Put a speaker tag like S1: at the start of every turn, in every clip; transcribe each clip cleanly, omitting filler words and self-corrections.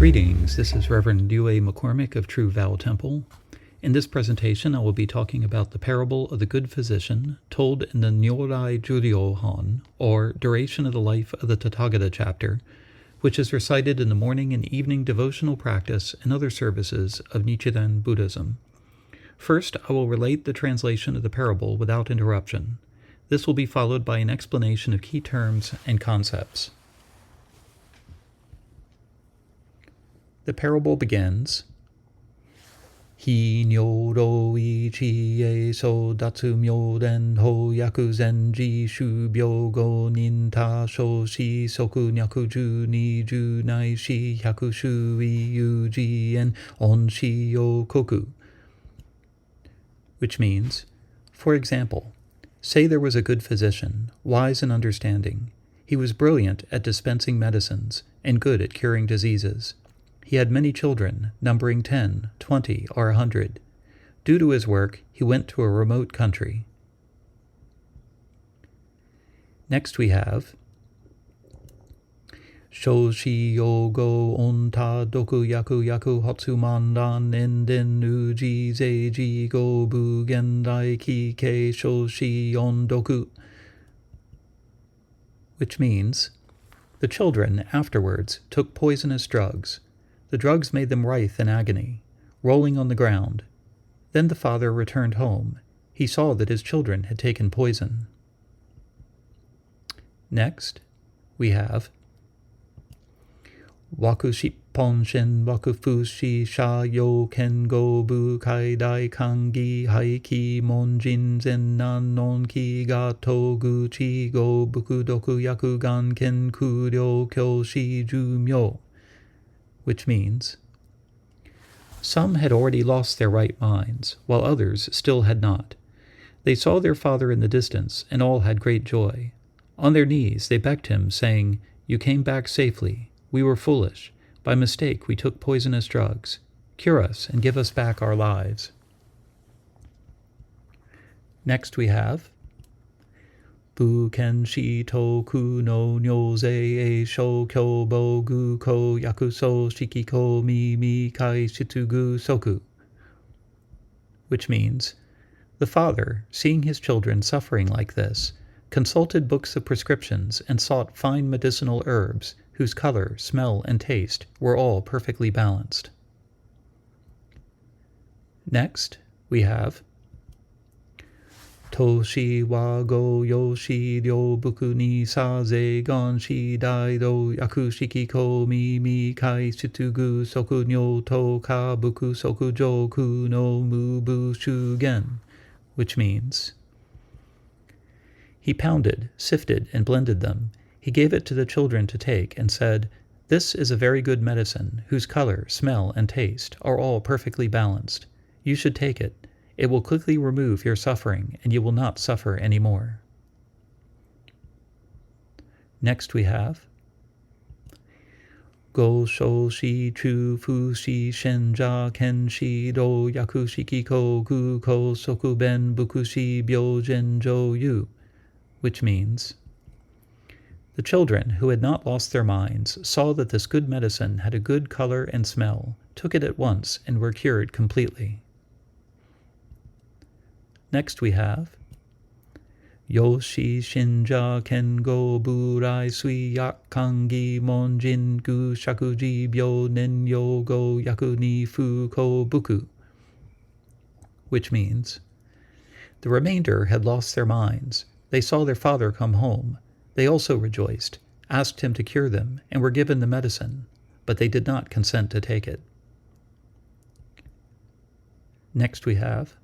S1: Greetings, this is Reverend Yue McCormick of True Vow Temple. In this presentation, I will be talking about the parable of the Good Physician told in the Nyorai Juryo-hon, or Duration of the Life of the Tathagata Chapter, which is recited in the morning and evening devotional practice and other services of Nichiren Buddhism. First, I will relate the translation of the parable without interruption. This will be followed by an explanation of key terms and concepts. The parable begins, Hi nyoroi chie so datsu myoden ho yaku zenji shu byogo ninta sho shi soku nyaku ju ni ju nai shi hyaku shu yu ji en on shi yo koku. Which means, for example, say there was a good physician, wise and understanding. He was brilliant at dispensing medicines and good at curing diseases. He had many children, numbering 10, 20, or 100. Due to his work, he went to a remote country. Next we have Shoshi yogo onta doku yaku hotsu mandan enden uji zeiji go bu gendai kike shoshi on doku. Which means, the children afterwards took poisonous drugs. The drugs made them writhe in agony, rolling on the ground. Then the father returned home. He saw that his children had taken poison. Next, we have Waku shippon shin waku fushi sha yo ken go bu kai dai kangi haiki monjin zen nan non ki ga togu chi go buku doku yaku gan ken kuryo kyo shi ju myo. Which means, some had already lost their right minds, while others still had not. They saw their father in the distance, and all had great joy. On their knees they begged him, saying, "You came back safely. We were foolish. By mistake we took poisonous drugs. Cure us and give us back our lives." Next we have Buken shi toku no nyoze e sho kyobo gu ko yaku so shiki ko mi kai shitsu gu soku. Which means, the father, seeing his children suffering like this, consulted books of prescriptions and sought fine medicinal herbs whose color, smell, and taste were all perfectly balanced. Next, we have Toshi wa go yoshi ryo buku ni sa ze gon shi dai do yaku shiki ko mi kai shitsu gu soku nyo to ka buku soku joku no mu bu shu gen. Which means, he pounded, sifted, and blended them. He gave it to the children to take and said, "This is a very good medicine, whose color, smell, and taste are all perfectly balanced. You should take it. It will quickly remove your suffering, and you will not suffer any more." Next we have Go sho shi chu fu shi shenja ken shi do yaku shiki ko gu ko soku ben buku shi byo jen jo yu. Which means, the children who had not lost their minds saw that this good medicine had a good color and smell, took it at once, and were cured completely. Next we have Yoshi shinja ken go burai sui yak kangi monjin gu shakuji byo nen yo go yaku ni fu ko buku. Which means, the remainder had lost their minds. They saw their father come home. They also rejoiced, asked him to cure them, and were given the medicine, but they did not consent to take it. Next we have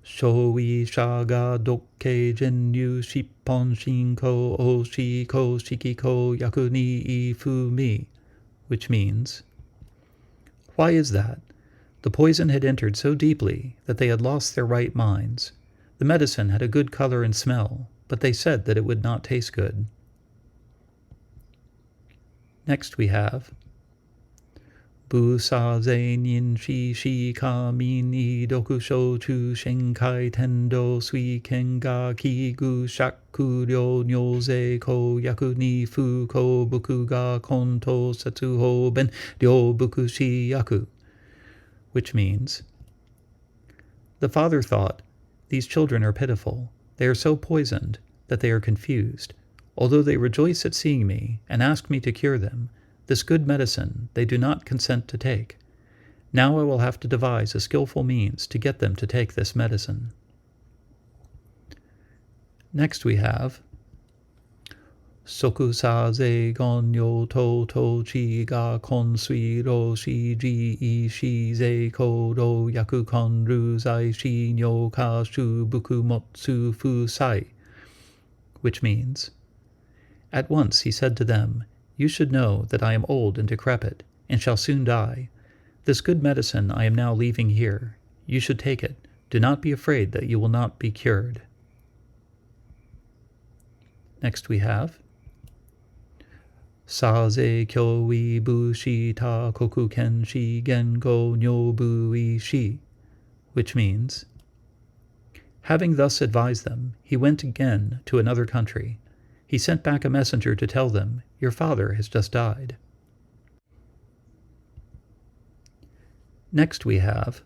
S1: Shoi shaga dokke jenyu shippon shinko o shi ko shiki ko yaku ni I fu mi. Which means, why is that? The poison had entered so deeply that they had lost their right minds. The medicine had a good color and smell, but they said that it would not taste good. Next we have Bu sa ze nin shi ka min I doku shochu shenkai tendo sui kenga ki gu shaku ryo nyo ze ko yaku ni fu ko buku ga konto setsu ho ben ryo buku shi yaku, which means, the father thought, these children are pitiful. They are so poisoned that they are confused. Although they rejoice at seeing me and ask me to cure them, this good medicine they do not consent to take. Now I will have to devise a skillful means to get them to take this medicine. Next we have soku sa ze gonyo to chi ga kon sui ro shi ji I shi ze ko ro yaku kon ru zai shi nyo ka shu buku motsu fu sai, which means, at once he said to them, you should know that I am old and decrepit, and shall soon die. This good medicine I am now leaving here. You should take it. Do not be afraid that you will not be cured. Next we have Saze kyoi bu shi ta koku ken shi gen go nyo bu I shi, which means, having thus advised them, he went again to another country. He sent back a messenger to tell them, your father has just died. Next we have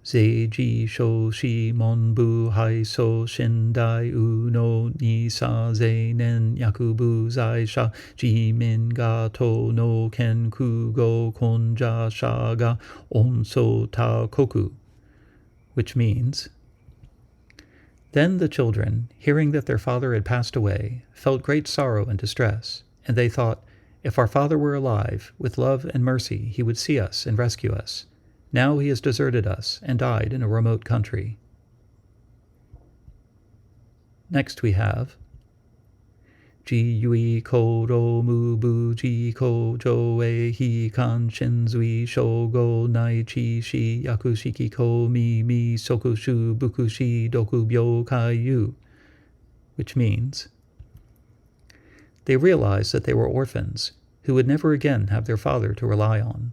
S1: Zeiji sho shi mon bu hai so shin dai u no ni sa ze nen yaku bu zai sha ji min ga to no ken ku go kon ja sha ga on so ta koku, which means, then the children, hearing that their father had passed away, felt great sorrow and distress, and they thought, if our father were alive, with love and mercy he would see us and rescue us. Now he has deserted us and died in a remote country. Next we have Ji yui ko ro mu bu ji ko jo e hi kan shin zui sho go nai chi shi yaku shiki ko mi soku shu buku shi doku byo kai yu, which means, they realized that they were orphans who would never again have their father to rely on.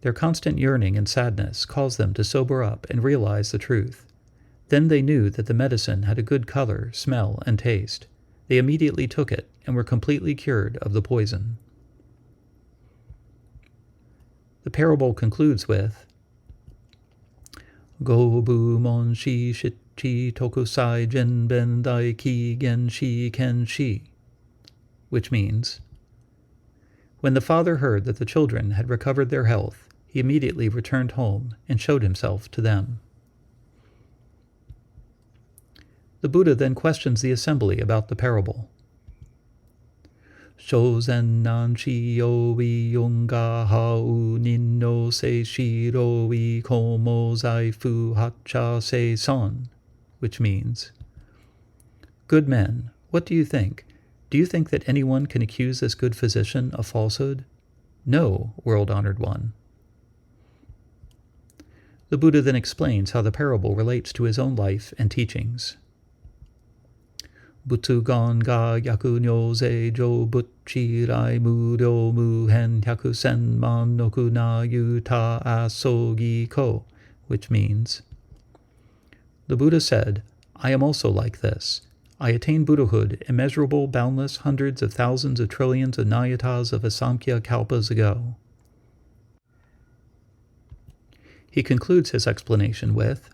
S1: Their constant yearning and sadness caused them to sober up and realize the truth. Then they knew that the medicine had a good color, smell, and taste. They immediately took it and were completely cured of the poison. The parable concludes with Go bu mon shi shit chi tokusai jen ben dai ki gen shi ken shi, which means, when the father heard that the children had recovered their health, he immediately returned home and showed himself to them. The Buddha then questions the assembly about the parable. Shozen nan shi yoi yunga hau nin no se shi roi komo zai fu hacha se son, which means, good men, what do you think? Do you think that anyone can accuse this good physician of falsehood? No, world-honored one. The Buddha then explains how the parable relates to his own life and teachings. Butsu gon ga yaku nyo ze jo butchi rai mu ryo mu hen hyaku sen man noku na yu ta asogi ko, which means, the Buddha said, I am also like this. I attain Buddhahood immeasurable, boundless hundreds of thousands of trillions of nayatas of Asamkhya kalpas ago. He concludes his explanation with,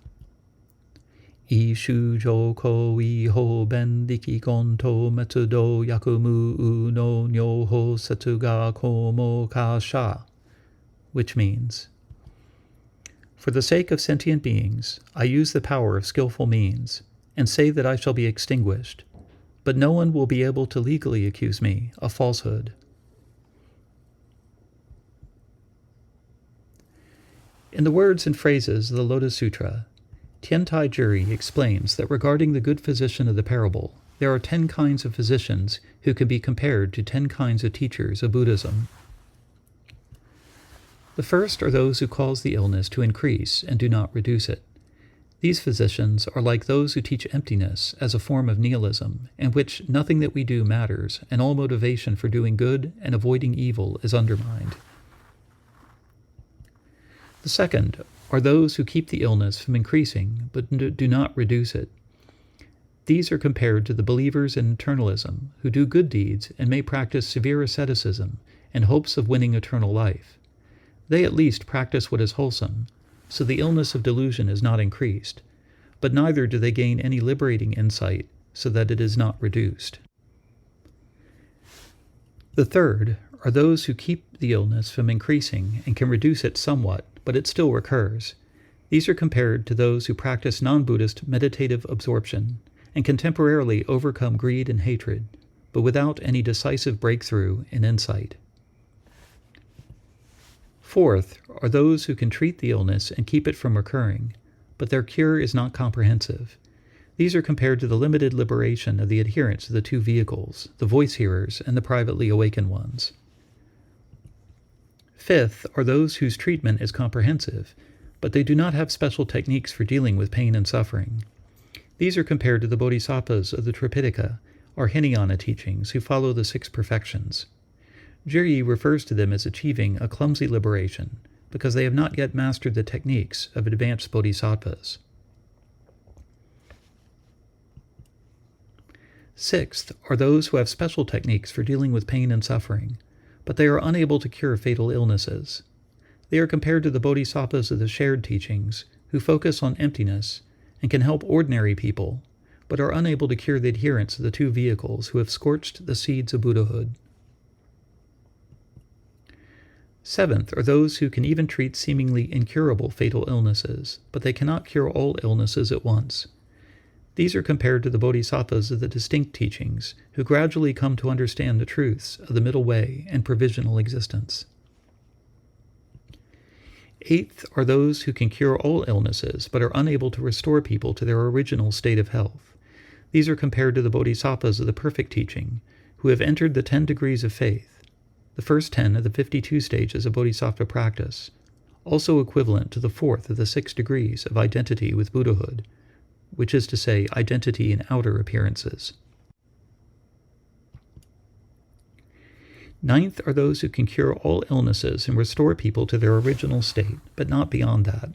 S1: I shujo ko I ho ben diki gon to metsudo yakumu u no nyo ho setsuga komo ka sha, which means, for the sake of sentient beings, I use the power of skillful means, and say that I shall be extinguished, but no one will be able to legally accuse me of falsehood. In the words and phrases of the Lotus Sutra, Tiantai Juri explains that regarding the good physician of the parable, there are 10 kinds of physicians who can be compared to 10 kinds of teachers of Buddhism. The first are those who cause the illness to increase and do not reduce it. These physicians are like those who teach emptiness as a form of nihilism, in which nothing that we do matters, and all motivation for doing good and avoiding evil is undermined. The second are those who keep the illness from increasing but do not reduce it. These are compared to the believers in eternalism who do good deeds and may practice severe asceticism in hopes of winning eternal life. They at least practice what is wholesome, so the illness of delusion is not increased, but neither do they gain any liberating insight so that it is not reduced. The third are those who keep the illness from increasing and can reduce it somewhat, but it still recurs. These are compared to those who practice non-Buddhist meditative absorption and can temporarily overcome greed and hatred, but without any decisive breakthrough in insight. Fourth are those who can treat the illness and keep it from recurring, but their cure is not comprehensive. These are compared to the limited liberation of the adherents of the two vehicles, the voice-hearers and the privately awakened ones. Fifth are those whose treatment is comprehensive, but they do not have special techniques for dealing with pain and suffering. These are compared to the bodhisattvas of the Tripitaka, or Hinayana teachings, who follow the six perfections. Juryi refers to them as achieving a clumsy liberation, because they have not yet mastered the techniques of advanced bodhisattvas. Sixth are those who have special techniques for dealing with pain and suffering, but they are unable to cure fatal illnesses. They are compared to the bodhisattvas of the shared teachings, who focus on emptiness and can help ordinary people, but are unable to cure the adherents of the two vehicles who have scorched the seeds of Buddhahood. Seventh are those who can even treat seemingly incurable fatal illnesses, but they cannot cure all illnesses at once. These are compared to the bodhisattvas of the distinct teachings, who gradually come to understand the truths of the middle way and provisional existence. Eighth are those who can cure all illnesses, but are unable to restore people to their original state of health. These are compared to the bodhisattvas of the perfect teaching, who have entered the 10 degrees of faith, the first 10 of the 52 stages of bodhisattva practice, also equivalent to the fourth of the 6 degrees of identity with Buddhahood, which is to say, identity in outer appearances. Ninth are those who can cure all illnesses and restore people to their original state, but not beyond that.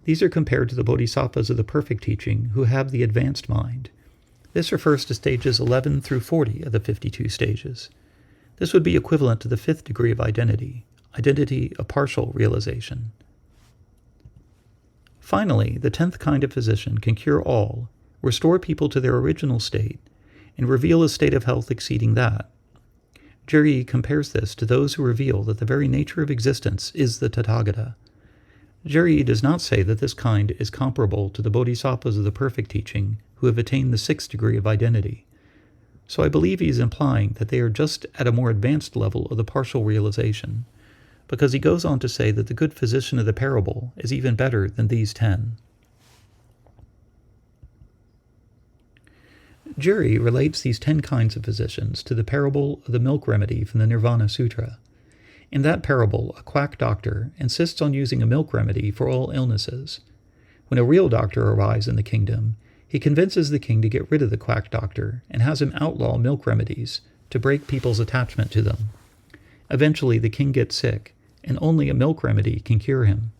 S1: These are compared to the bodhisattvas of the perfect teaching, who have the advanced mind. This refers to stages 11 through 40 of the 52 stages. This would be equivalent to the 5th degree of identity of partial realization. Finally, the 10th kind of physician can cure all, restore people to their original state, and reveal a state of health exceeding that. Juryi compares this to those who reveal that the very nature of existence is the Tathagata. Juryi does not say that this kind is comparable to the bodhisattvas of the perfect teaching who have attained the 6th degree of identity. So I believe he is implying that they are just at a more advanced level of the partial realization, because he goes on to say that the good physician of the parable is even better than these 10. Juryi relates these 10 kinds of physicians to the parable of the milk remedy from the Nirvana Sutra. In that parable, a quack doctor insists on using a milk remedy for all illnesses. When a real doctor arrives in the kingdom, he convinces the king to get rid of the quack doctor and has him outlaw milk remedies to break people's attachment to them. Eventually, the king gets sick, and only a milk remedy can cure him.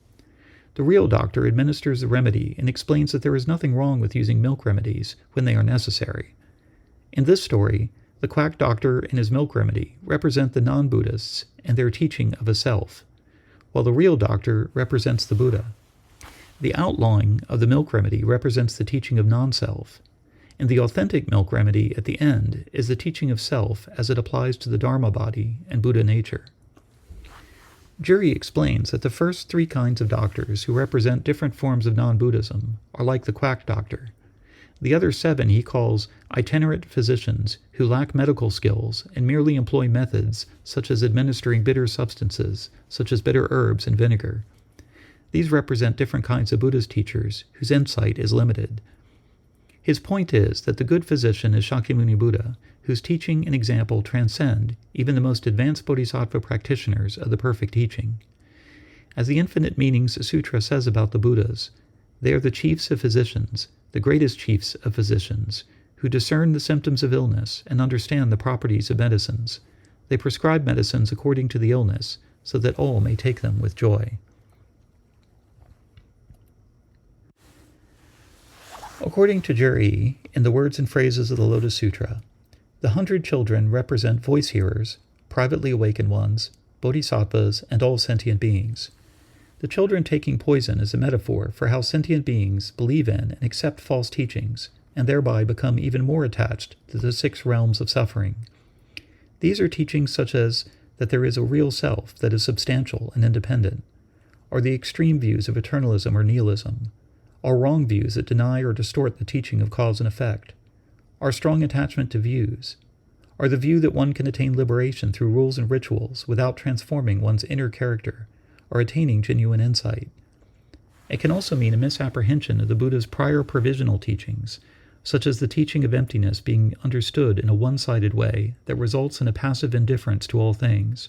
S1: The real doctor administers the remedy and explains that there is nothing wrong with using milk remedies when they are necessary. In this story, the quack doctor and his milk remedy represent the non-Buddhists and their teaching of a self, while the real doctor represents the Buddha. The outlawing of the milk remedy represents the teaching of non-self, and the authentic milk remedy at the end is the teaching of self as it applies to the Dharma body and Buddha nature. Juryi explains that the first 3 kinds of doctors who represent different forms of non-Buddhism are like the quack doctor. The other 7 he calls itinerant physicians who lack medical skills and merely employ methods such as administering bitter substances, such as bitter herbs and vinegar. These represent different kinds of Buddhist teachers whose insight is limited. His point is that the good physician is Shakyamuni Buddha, whose teaching and example transcend even the most advanced bodhisattva practitioners of the perfect teaching. As the Infinite Meanings Sutra says about the Buddhas, they are the chiefs of physicians, the greatest chiefs of physicians, who discern the symptoms of illness and understand the properties of medicines. They prescribe medicines according to the illness, so that all may take them with joy. According to Juryo, in the words and phrases of the Lotus Sutra, the 100 children represent voice hearers, privately awakened ones, bodhisattvas, and all sentient beings. The children taking poison is a metaphor for how sentient beings believe in and accept false teachings, and thereby become even more attached to the 6 realms of suffering. These are teachings such as that there is a real self that is substantial and independent, or the extreme views of eternalism or nihilism, or wrong views that deny or distort the teaching of cause and effect, our strong attachment to views, or the view that one can attain liberation through rules and rituals without transforming one's inner character or attaining genuine insight. It can also mean a misapprehension of the Buddha's prior provisional teachings, such as the teaching of emptiness being understood in a one-sided way that results in a passive indifference to all things,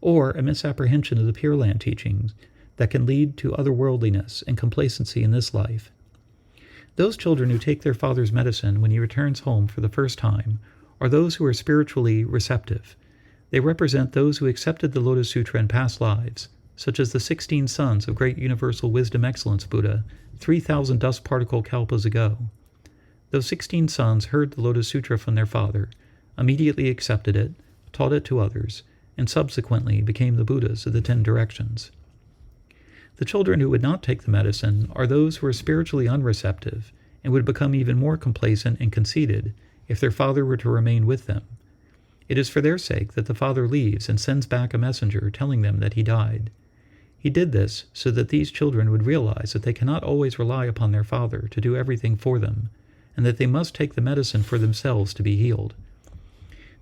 S1: or a misapprehension of the Pure Land teachings that can lead to otherworldliness and complacency in this life. Those children who take their father's medicine when he returns home for the first time are those who are spiritually receptive. They represent those who accepted the Lotus Sutra in past lives, such as the 16 sons of great universal wisdom excellence Buddha 3,000 dust particle kalpas ago. Those 16 sons heard the Lotus Sutra from their father, immediately accepted it, taught it to others, and subsequently became the Buddhas of the 10 directions. The children who would not take the medicine are those who are spiritually unreceptive and would become even more complacent and conceited if their father were to remain with them. It is for their sake that the father leaves and sends back a messenger telling them that he died. He did this so that these children would realize that they cannot always rely upon their father to do everything for them, and that they must take the medicine for themselves to be healed.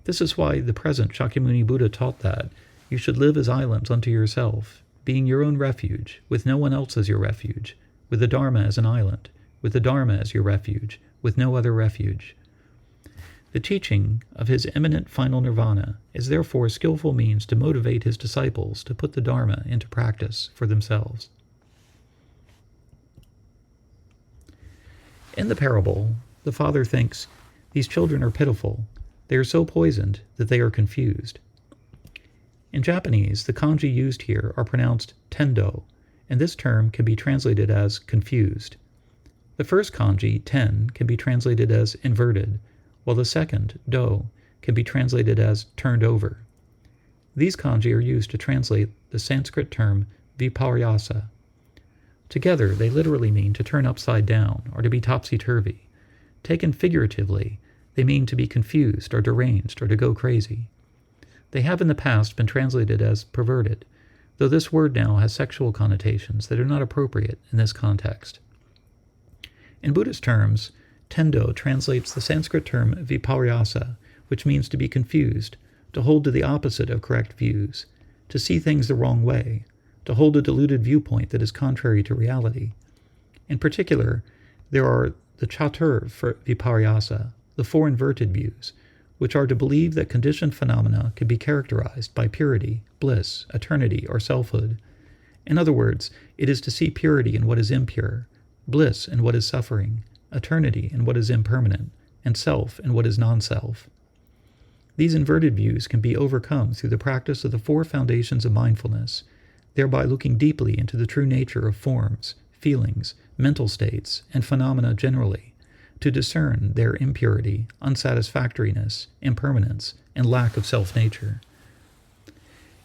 S1: This is why the present Shakyamuni Buddha taught that you should live as islands unto yourself, being your own refuge, with no one else as your refuge, with the Dharma as an island, with the Dharma as your refuge, with no other refuge. The teaching of his imminent final nirvana is therefore a skillful means to motivate his disciples to put the Dharma into practice for themselves. In the parable, the father thinks, "These children are pitiful. They are so poisoned that they are confused." In Japanese, the kanji used here are pronounced tendo, and this term can be translated as confused. The first kanji, ten, can be translated as inverted, while the second, do, can be translated as turned over. These kanji are used to translate the Sanskrit term viparyasa. Together, they literally mean to turn upside down or to be topsy-turvy. Taken figuratively, they mean to be confused or deranged or to go crazy. They have in the past been translated as perverted, though this word now has sexual connotations that are not appropriate in this context. In Buddhist terms, tendo translates the Sanskrit term viparyasa, which means to be confused, to hold to the opposite of correct views, to see things the wrong way, to hold a deluded viewpoint that is contrary to reality. In particular, there are the chatur for viparyasa, the 4 inverted views, which are to believe that conditioned phenomena can be characterized by purity, bliss, eternity, or selfhood. In other words, it is to see purity in what is impure, bliss in what is suffering, eternity in what is impermanent, and self in what is non-self. These inverted views can be overcome through the practice of the 4 foundations of mindfulness, thereby looking deeply into the true nature of forms, feelings, mental states, and phenomena generally, to discern their impurity, unsatisfactoriness, impermanence, and lack of self-nature.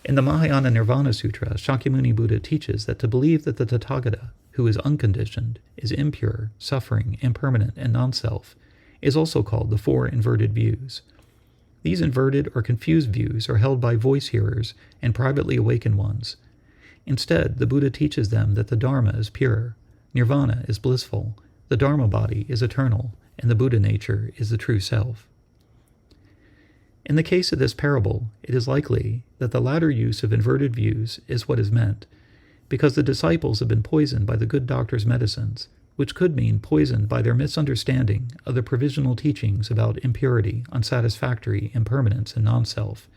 S1: In the Mahayana Nirvana Sutra, Shakyamuni Buddha teaches that to believe that the Tathagata, who is unconditioned, is impure, suffering, impermanent, and non-self, is also called the 4 inverted views. These inverted or confused views are held by voice hearers and privately awakened ones. Instead, the Buddha teaches them that the Dharma is pure, Nirvana is blissful, the Dharma body is eternal, and the Buddha nature is the true self. In the case of this parable, it is likely that the latter use of inverted views is what is meant, because the disciples have been poisoned by the good doctor's medicines, which could mean poisoned by their misunderstanding of the provisional teachings about impurity, unsatisfactory, impermanence, and non-self,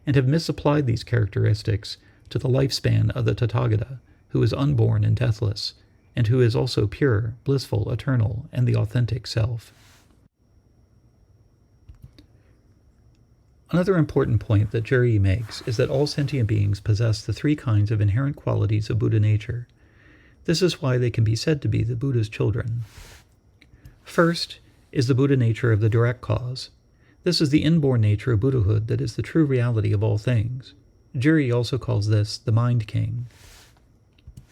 S1: and have misapplied these characteristics to the lifespan of the Tathagata, who is unborn and deathless, and who is also pure, blissful, eternal, and the authentic self. Another important point that Juryo makes is that all sentient beings possess the 3 kinds of inherent qualities of Buddha nature. This is why they can be said to be the Buddha's children. First is the Buddha nature of the direct cause. This is the inborn nature of Buddhahood that is the true reality of all things. Juryi also calls this the Mind King.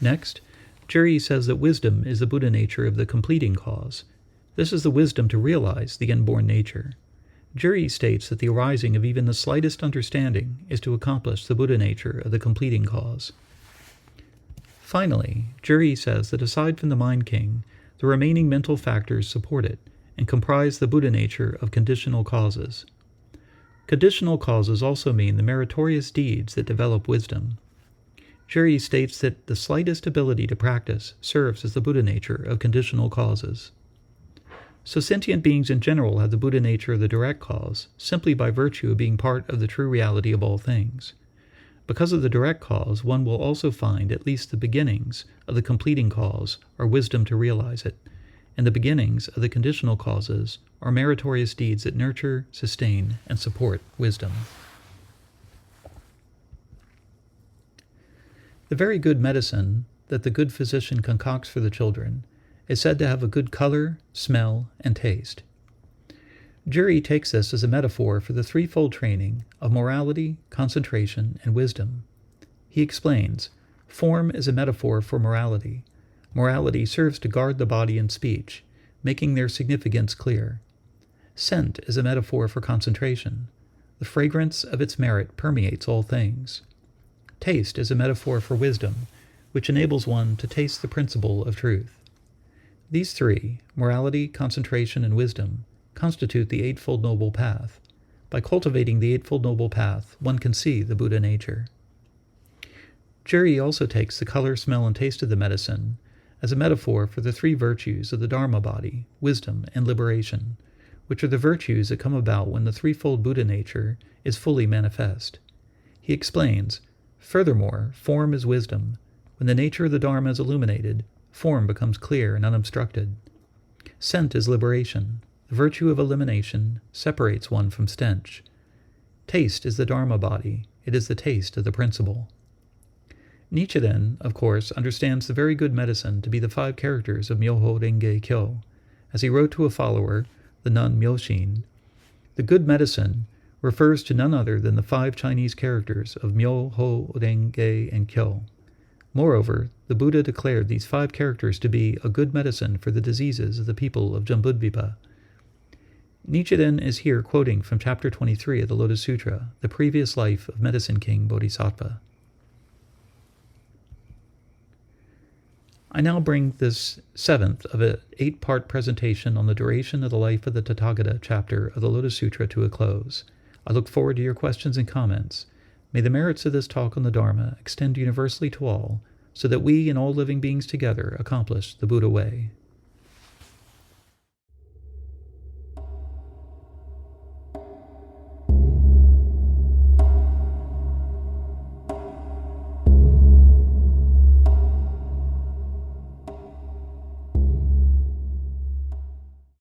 S1: Next, Juryi says that wisdom is the Buddha nature of the completing cause. This is the wisdom to realize the inborn nature. Juryi states that the arising of even the slightest understanding is to accomplish the Buddha nature of the completing cause. Finally, Juryi says that aside from the Mind King, the remaining mental factors support it and comprise the Buddha nature of conditional causes. Conditional causes also mean the meritorious deeds that develop wisdom. Juryi states that the slightest ability to practice serves as the Buddha nature of conditional causes. So sentient beings in general have the Buddha nature of the direct cause, simply by virtue of being part of the true reality of all things. Because of the direct cause, one will also find at least the beginnings of the completing cause or wisdom to realize it, and the beginnings of the conditional causes are meritorious deeds that nurture, sustain, and support wisdom. The very good medicine that the good physician concocts for the children is said to have a good color, smell, and taste. Juryi takes this as a metaphor for the threefold training of morality, concentration, and wisdom. He explains, form is a metaphor for morality. Morality serves to guard the body and speech, making their significance clear. Scent is a metaphor for concentration. The fragrance of its merit permeates all things. Taste is a metaphor for wisdom, which enables one to taste the principle of truth. These three, morality, concentration, and wisdom, constitute the Eightfold Noble Path. By cultivating the Eightfold Noble Path, one can see the Buddha nature. Juryi also takes the color, smell, and taste of the medicine as a metaphor for the three virtues of the Dharma body, wisdom, and liberation, which are the virtues that come about when the threefold Buddha nature is fully manifest. He explains, furthermore, form is wisdom. When the nature of the Dharma is illuminated, form becomes clear and unobstructed. Scent is liberation. The virtue of elimination separates one from stench. Taste is the Dharma body. It is the taste of the principle. Nichiren, of course, understands the very good medicine to be the 5 characters of Myoho Renge Kyo. As he wrote to a follower, the nun Myoshin, the good medicine refers to none other than the 5 Chinese characters of Myoho Renge and Kyo. Moreover, the Buddha declared these 5 characters to be a good medicine for the diseases of the people of Jambudvipa. Nichiren is here quoting from Chapter 23 of the Lotus Sutra, the previous life of Medicine King Bodhisattva. I now bring this 7th of an 8-part presentation on the duration of the life of the Tathagata Chapter of the Lotus Sutra to a close. I look forward to your questions and comments. May the merits of this talk on the Dharma extend universally to all, so that we and all living beings together accomplish the Buddha way.